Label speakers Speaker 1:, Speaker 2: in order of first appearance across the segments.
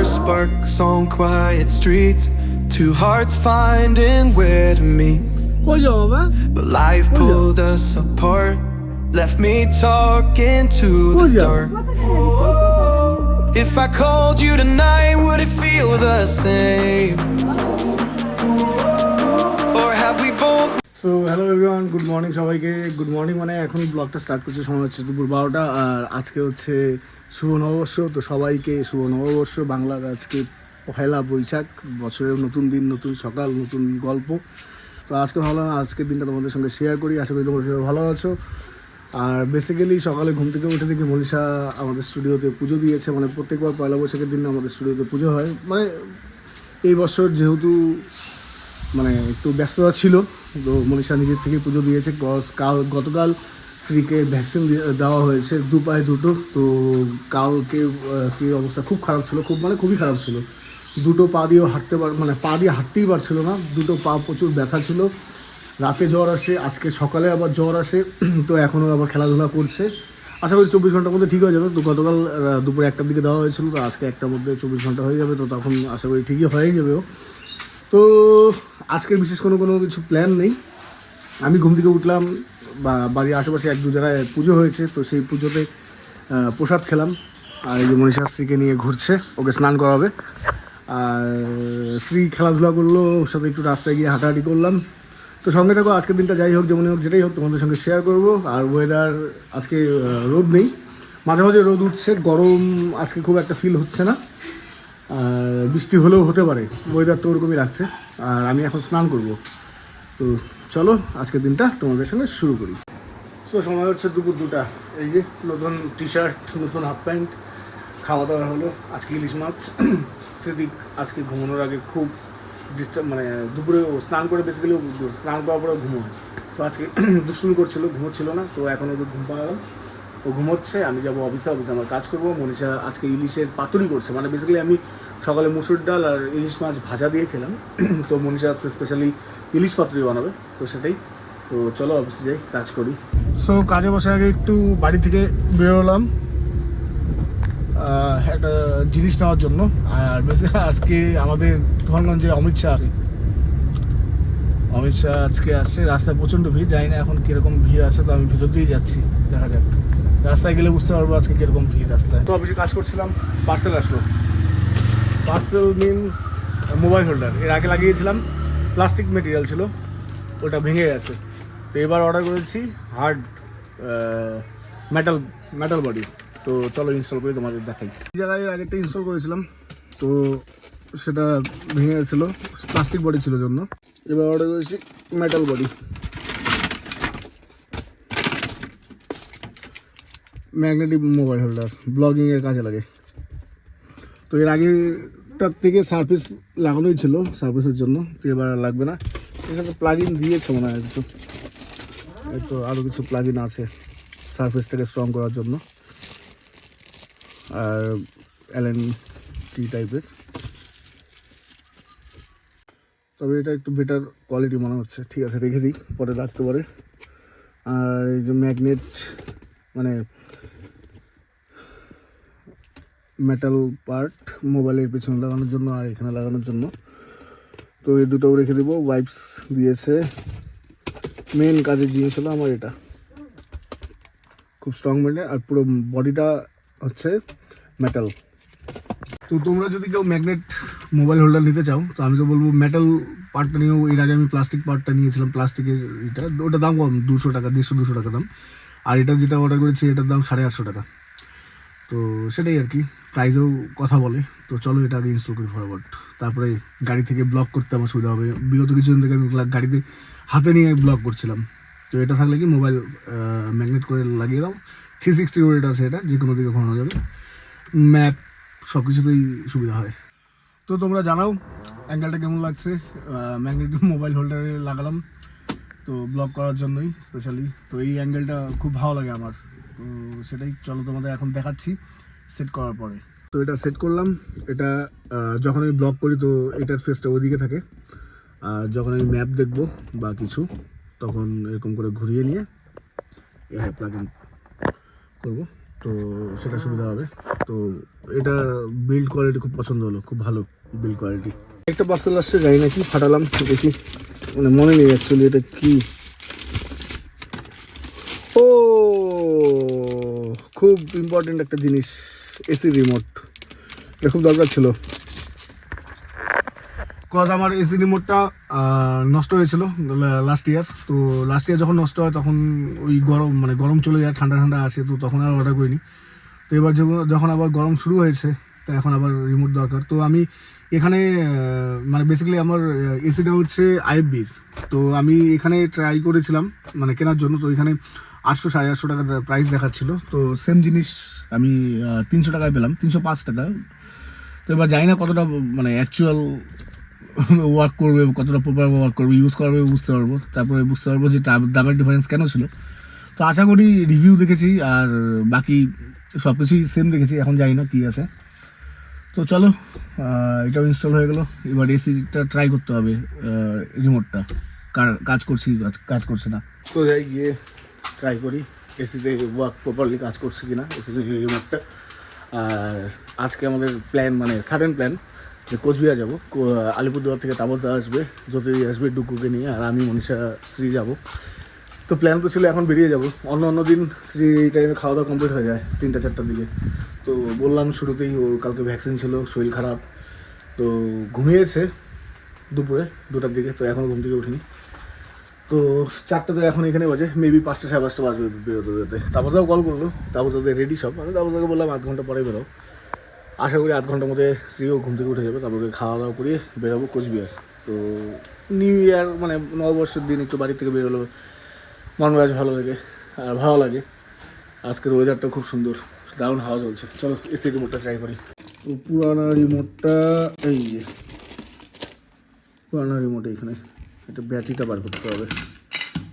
Speaker 1: sparks on quiet streets, two hearts finding where to meet. But life pulled us apart, left me talking to the dark. If I called you tonight, would it feel the same? Or have we both?
Speaker 2: So hello everyone, good morning সবাইকে। Good morning মানে এখন ব্লগটা start করছে, সময় হচ্ছে দুপুর 12টা। আর আজকে হচ্ছে শুভ নববর্ষ, তো সবাইকে শুভ নববর্ষ। বাংলার আজকে পহেলা বৈশাখ, বছরের নতুন দিন, নতুন সকাল, নতুন গল্প। তো আজকে ভাবলাম আজকের দিনটা তোমাদের সঙ্গে শেয়ার করি। আশা করি তোমরা সবাই ভালো আছো। আর বেসিক্যালি সকালে ঘুম থেকে উঠে দেখি মনীষা আমাদের স্টুডিওতে পুজো দিয়েছে। মানে প্রত্যেকবার পয়লা বৈশাখের দিন আমাদের স্টুডিওতে পুজো হয়। মানে এই বছর যেহেতু মানে একটু ব্যস্ততা ছিল, তো মনীষা নিজের থেকে পুজো দিয়েছে। গতকাল স্ত্রীকে ভ্যাকসিন দেওয়া হয়েছে, দু পায়ে দুটো। তো কালকে স্ত্রীর অবস্থা খুব খারাপ ছিল, খুবই খারাপ ছিল। দুটো পা দিয়েও পা দিয়ে হাঁটতেই পারছিল না, দুটো পা প্রচুর ব্যথা ছিল। রাতে জ্বর আসে, আজকে সকালে আবার জ্বর আসে। তো এখনও আবার খেলাধুলা করছে। আশা করি 24 ঘন্টার মধ্যে ঠিক হয়ে যাবে। তো গতকাল দুপুরে 1টার দিকে দেওয়া হয়েছিল, তো আজকে 1টার মধ্যে 24 ঘন্টা হয়ে যাবে। তো তখন আশা করি ঠিকই হয়ে যাবে। তো আজকের বিশেষ কোনো কিছু প্ল্যান নেই। আমি ঘুম থেকে উঠলাম, বাড়ির আশেপাশে 1-2 জায়গায় পুজো হয়েছে, তো সেই পুজোতে প্রসাদ খেলাম। আর এই যে মনীষা স্ত্রীকে নিয়ে ঘুরছে, ওকে স্নান করাবে। আর স্ত্রী খেলাধুলা করলো, ওর সাথে একটু রাস্তায় গিয়ে হাঁটাহাঁটি করলাম। তো সঙ্গে থাকো, আজকের দিনটা যাই হোক, যেমনই হোক, যেটাই হোক, তোমাদের সঙ্গে শেয়ার করবো। আর ওয়েদার আজকে রোদ নেই, মাঝে মাঝে রোদ উঠছে। গরম আজকে খুব একটা ফিল হচ্ছে না, আর বৃষ্টি হলেও হতে পারে, ওয়েদার তো ওরকমই রাখছে। আর আমি এখন স্নান করব। তো চলো আজকের দিনটা তোমাদের সঙ্গে শুরু করি। সো সময় হচ্ছে দুপুর 2টা। এই যে নতুন টি শার্ট, নতুন হাফ প্যান্ট, খাওয়া দাওয়া হলো। আজকে ইলিশ মাছ। স্মৃতিক আজকে ঘুমানোর আগে খুব মানে দুপুরে স্নান করে, বেসিক্যালি স্নান করার পরে ঘুমোয়। তো আজকে দুষ্টুমি করছিল, ঘুমোচ্ছিল না। তো এখন ওকে ঘুম পাড়ালাম, ও ঘুমোচ্ছে। আমি যাবো অফিসে আমার কাজ করবো। মনীষা আজকে ইলিশের পাতুরি করছে। মানে বেসিক্যালি আমি সকালে মুসুর ডাল আর ইলিশ মাছ ভাজা দিয়ে খেলাম। তো মনীষা আজকে স্পেশালি ইলিশ পাতুরি বানাবে, তো সেটাই। তো চলো অফিসে যাই, কাজ করি। সো কাজে বসার আগে একটু বাড়ি থেকে বেরোলাম একটা জিনিস নেওয়ার জন্য। আর বেসিক্যালি আজকে আমাদের তুফানগঞ্জে অমিত শাহ আজকে আসছে। রাস্তায় প্রচণ্ড ভিড়, জানি না এখন কীরকম ভিড় আছে। তো আমি ভিতর দিয়েই যাচ্ছি, দেখা যাক। রাস্তায় গেলে বুঝতে পারবো আজকে কীরকম ভিড় রাস্তায়। তো অফিসে কাজ করছিলাম, পার্সেল আসলো। Parcel means mobile holder. এর আগে লাগিয়েছিলাম, প্লাস্টিক মেটেরিয়াল ছিল, ওটা ভেঙে গেছে। তো এবার অর্ডার করেছি হার্ড মেটাল বডি। তো চলো ইনস্টল করে তোমাদের দেখাই। এই জায়গায় আগেরটা ইনস্টল করেছিলাম, তো সেটা ভেঙে গেছিলো, প্লাস্টিক বডি ছিল জন্য। এবার অর্ডার করেছি metal body, magnetic mobile holder, ব্লগিংয়ের কাজে লাগে। তো এর আগেটার থেকে সার্ভিস লাগানোই ছিল, সার্ভিসের জন্য। তো এবার লাগবে না। এর সাথে প্লাগ ইন দিয়েছে মনে হয় কিছু, এই তো আরও কিছু প্লাগ ইন আছে সার্ভিসটাকে স্ট্রং করার জন্য। আর LNT টাইপের, তবে এটা একটু বেটার কোয়ালিটি মনে হচ্ছে। ঠিক আছে, রেখে দিই, পরে রাখতে পারে। আর এই যে ম্যাগনেট, মানে মেটাল পার্ট মোবাইলের পেছনে লাগানোর জন্য আর এখানে লাগানোর জন্য, তো এই দুটোও রেখে দেবো। ওয়াইপস দিয়েছে। মেন কাজের জিনিস হলো আমার এটা, খুব স্ট্রং ম্যাগনেট। আর পুরো বডিটা হচ্ছে মেটাল। তো তোমরা যদি কেউ ম্যাগনেট মোবাইল হোল্ডার নিতে চাও, তো আমি তো বলবো মেটাল পার্টটা নিয়েও। এর আগে আমি প্লাস্টিক পার্টটা নিয়েছিলাম, প্লাস্টিকের এটা, ওটার দাম কম, 200 টাকা, 150-200 টাকা দাম। আর এটা যেটা অর্ডার করেছি এটার দাম 850 টাকা। তো সেটাই আর কি, প্রাইসেও কথা বলে। তো চলো এটা আগে ইনস্টল করি ফরওয়ার্ড, তারপরে গাড়ি থেকে ব্লগ করতে আমার সুবিধা হবে। বিগত কিছুদিন থেকে আমি গাড়িতে হাতে নিয়ে ব্লগ করছিলাম। তো এটা থাকলে কি মোবাইল ম্যাগনেট করে লাগিয়ে দাও, 360 রোটেট আছে, এটা যে কোনো দিকে ঘোরানো যাবে, ম্যাপ সব কিছুতেই সুবিধা হয়। তো তোমরা জানাও অ্যাঙ্গেলটা কেমন লাগছে। ম্যাগনেটিক মোবাইল হোল্ডারে লাগালাম তো ব্লগ করার জন্যই স্পেশালি। তো এই অ্যাঙ্গেলটা খুব ভালো লাগে আমার। তো সেটাই চলো তোমাদের এখন দেখাচ্ছি সেট করার পরে। তো এটা সেট করলাম। এটা যখন আমি ব্লগ করি তো এটার ফেসটা ওইদিকে থাকে, আর যখন আমি ম্যাপ দেখবো বা কিছু, তখন এরকম করে ঘুরিয়ে নিয়ে প্লাগ ইন করবো। তো তো সেটা সুবিধা হবে। তো এটা বিল্ড কোয়ালিটি খুব পছন্দ হলো, খুব ভালো বিল্ড কোয়ালিটি। একটা পার্সেল আসছে, জানি না কি, ফাটালাম দেখি, মানে মনে নেই অ্যাকচুয়ালি এটা কি। ও খুব ইম্পর্টেন্ট একটা জিনিস, এসি রিমোট। এটা খুব দরকার ছিল, কজ আমার এসি রিমোটটা নষ্ট হয়েছিল লাস্ট ইয়ার। তো লাস্ট ইয়ার যখন নষ্ট হয় তখন ওই গরম, মানে গরম চলে যায়, ঠান্ডা ঠান্ডা আসে, তো তখন আর অর্ডার করিনি। তো এবার যখন আবার গরম শুরু হয়েছে, তো এখন আবার রিমোট দরকার। তো আমি এখানে মানে বেসিক্যালি আমার এসিটা হচ্ছে আইএফবির। তো আমি এখানে ট্রাই করেছিলাম মানে কেনার জন্য। তো এখানে 800 850 টাকা প্রাইস দেখাচ্ছিল। তো সেম জিনিস আমি 300 টাকায় পেলাম, 305 টাকা। তো এবার জানি না কতটা মানে অ্যাকচুয়াল ওয়ার্ক করবে, কতটা প্রপার ওয়ার্ক করবে, ইউজ করবে বুঝতে পারবো, তারপরে বুঝতে পারবো যে দামের ডিফারেন্স কেন ছিল। তো আশা করি রিভিউ দেখেছি আর বাকি সব কিছুই সেম দেখেছি, এখন জানি না কী আছে। তো চলো, এটাও ইনস্টল হয়ে গেলো। এবার এসিটা ট্রাই করতে হবে, রিমোটটা কাজ কাজ করছে না। তো যাই গিয়ে ট্রাই করি এসিতে ওয়ার্ক প্রপারলি কাজ করছে কিনা এসি রিমোটটা। আর আজকে আমাদের প্ল্যান, মানে সাডেন প্ল্যান, যে কোচবিহার যাবো। আলিপুরদুয়ার থেকে তাপসদা আসবে, জ্যোতি আসবে ডুকুকে নিয়ে, আর আমি মনীষা শ্রী যাব। তো প্ল্যান তো ছিল এখন বেরিয়ে যাব। অন্য দিন শ্রী এই টাইমে খাওয়া দাওয়া কমপ্লিট হয়ে যায় 3টা 4টার দিকে। তো বললাম শুরুতেই, ওর কালকে ভ্যাকসিন ছিল, শরীর খারাপ। তো ঘুমিয়েছে দুপুরে 2টার দিকে, তো এখনও ঘুম থেকে উঠিনি। তো 4টা তো এখন এখানে বাজে, মেবি 5টা 5:30 বাজবে বেরোতে। তাপসদাও কল করলো, তাপসদাদের রেডি সব। আমি তাপসদাকে বললাম 8 ঘন্টা পরে বেরো। আশা করি 8 ঘন্টার মধ্যে শ্রীও ঘুম থেকে উঠে যাবে, তারপরে খাওয়া দাওয়া করিয়ে বেরোবো কোচবিহার। তো নিউ ইয়ার মানে নববর্ষের দিন একটু বাড়ি থেকে বেরোলো, মন মেজাজ ভালো লাগে আর ভালো লাগে। আজকের ওয়েদারটা খুব সুন্দর, দারুণ হাওয়া চলছে। চলো এসি রিমোটটা ট্রাই করি। তো পুরানা রিমোটটা এই যে, পুরানা রিমোট এইখানে, এটা ব্যাটারিটা বার করতে হবে।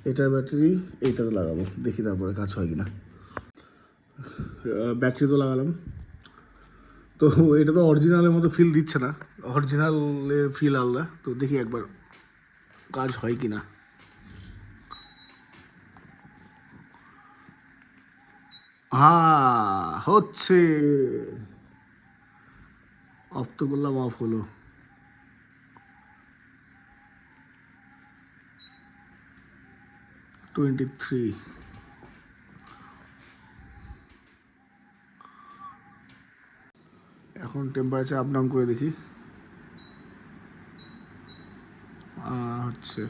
Speaker 2: এটার ব্যাটারি এইটাতে লাগাবো, দেখি তারপরে কাজ হয় কিনা। ব্যাটারি তো লাগালাম, তো এটা তো অরিজিনালের মতো ফিল দিচ্ছে না, অরিজিনালের ফিল আলাদা। তো দেখি একবার কাজ হয় কি না। হ্যাঁ হচ্ছে, অফ তো করলাম, অফ হলো। $23। এখন টেম্পারেচার আপ ডাউন করে দেখি। হচ্ছে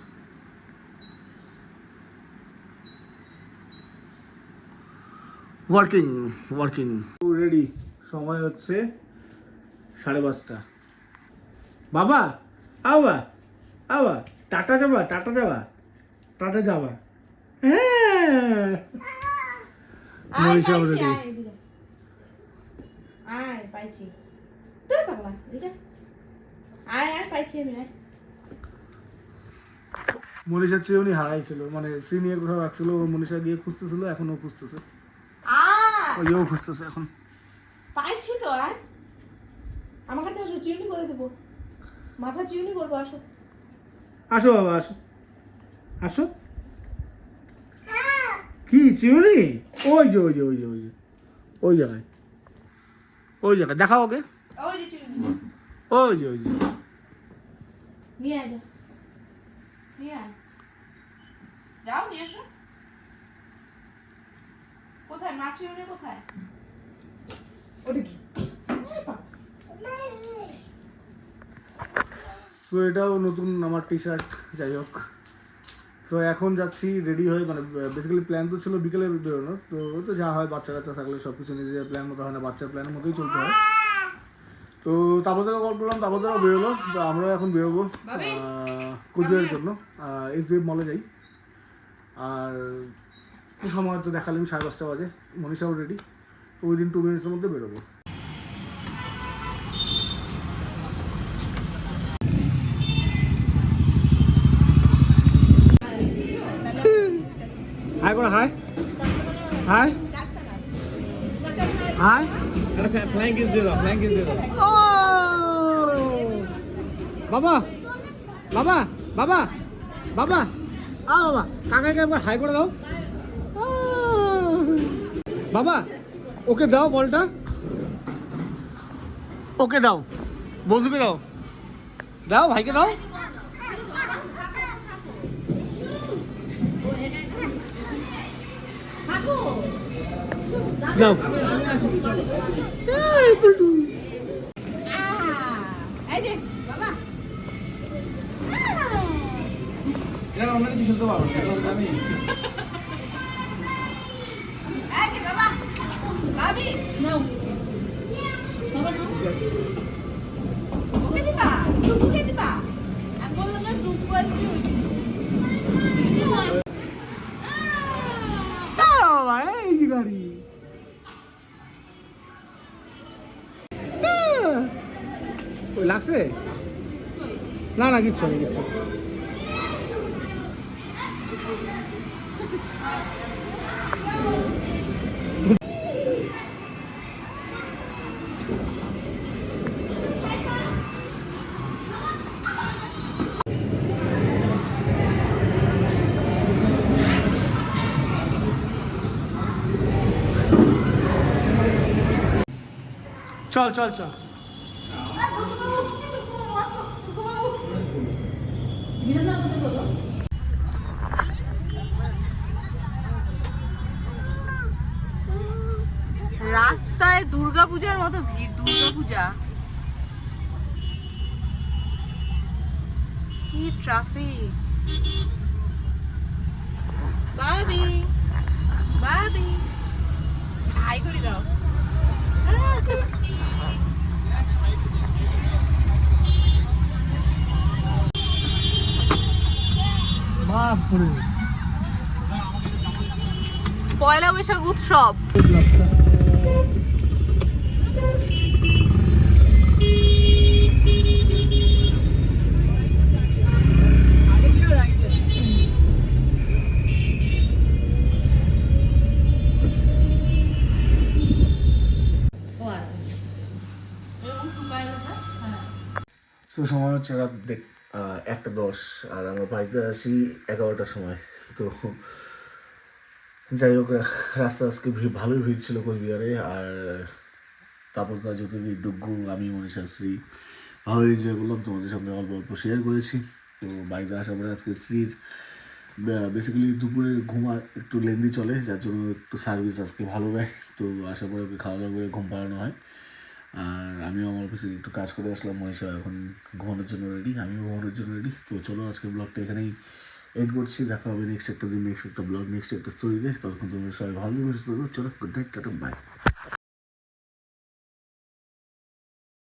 Speaker 2: ওয়ার্কিং রেডি। সময় হচ্ছে 5:30। বাবা আবা আবা টাটা যাবা, হ্যাঁ মনীষা রেডি। মনীষার চেয়ে উনি হারাইছিল, মানে সিনিয়র কোথাও রাখছিল, মনীষা গিয়ে খুঁজতেছিল, এখনও খুঁজতেছে, ওইও খুঁজতেছে এখন।
Speaker 3: পাইছি তো, আর আমার কাছে আসো, চিউনি করে দেবো, মাথা চিউনি করবো। আসো
Speaker 2: আসো বাবা, আসো। কি চিউনি? ওই যে ওই জায়গায় দেখাও ওকে।
Speaker 3: ওই যে চিউনি,
Speaker 2: ওই যে
Speaker 3: নিয়ে আয়, নিয়ে আয়, যাও নিয়ে আসো। কোথায় মাছ চিউনি, কোথায়? ওটা কি?
Speaker 2: তো এটাও নতুন আমার টি শার্ট, যাই হোক। তো এখন যাচ্ছি রেডি হয়ে, মানে বেসিক্যালি প্ল্যান তো ছিল বিকেলে বেরোনোর। তো যা হয়, বাচ্চা কাচ্চা থাকলে সব কিছু নিজের প্ল্যান মতো হয় না, বাচ্চার প্ল্যানের মতোই চলতে হয়। তো তাপসাকে কল করলাম, তাপসাও বেরোলো। তো আমরাও এখন বেরোবো কোচবিহারের জন্য, SBF মলে যাই। আর সময় তো দেখালাম 5:30 বাজে, মনীষাও রেডি। তো উইদিন 2 মিনিটসের মধ্যে বেরোবো। হাই করে, হাই
Speaker 4: Flank is zero.
Speaker 2: বাবা কাকাকে একবার হাই করে দাও। বাবা ওকে দাও বলটা, ওকে দাও, বন্ধুকে দাও, দাও ভাইকে দাও। দাও এই পল্টু।
Speaker 3: এই যে বাবা
Speaker 4: এরা অন্য কিছু খেলতে পারবো না, এখন আমি
Speaker 3: এই যে বাবা ভাবি নাও বাবা নাও ওকে দিবা দুধুকে দিবা আমি বললাম না দুধ কোয়ালিটি
Speaker 2: বাবা এই যে গাড়ি ওই লাগছে না না কিচ্ছু নেই কিচ্ছু। চল চল চল
Speaker 5: রাস্তায় দুর্গাপূজার মতো ভিড়, দুর্গাপূজা কি ট্রাফিক।
Speaker 3: বাবি বাবি হাই করে দাও
Speaker 2: বাপরে
Speaker 5: পয়লা বৈশাখ উৎসব।
Speaker 2: তো সময় হচ্ছে রাত 1:10 আর আমরা বাড়িতে আসি 11টার সময়। তো যাই হোক রাস্তা আজকে ভালোই ভিড় ছিল কোচবিহারে। আর তাপসদা জ্যোতির্বিদ ডুগ্গু আমি মনীষাশ্রী ভালোই এনজয় করলাম, তোমাদের সঙ্গে অল্প অল্প শেয়ার করেছি। তো বাড়িতে আসার পরে আজকে স্ত্রীর বেসিক্যালি দুপুরের ঘুম একটু লেন্দি চলে, যার জন্য একটু সার্ভিস আজকে ভালো দেয়। তো আসার পরে ওকে খাওয়া দাওয়া করে ঘুম পাড়ানো হয়। আর আমিও আমার অফিসে একটু কাজ করে আসলাম, মনীষা এখন ঘুমানোর জন্য রেডি, আমিও ঘুমানোর জন্য রেডি। তো চলো আজকে ব্লগটা এখানেই এন্ড করছি, দেখা হবে নেক্সট একটা দিন, নেক্সট একটা ব্লগ, নেক্সট একটা স্টোরিতে। ততক্ষণ তোমরা সবাই ভালো সুস্থ থাকো। চলো গুড নাইট, টাটা, বাই।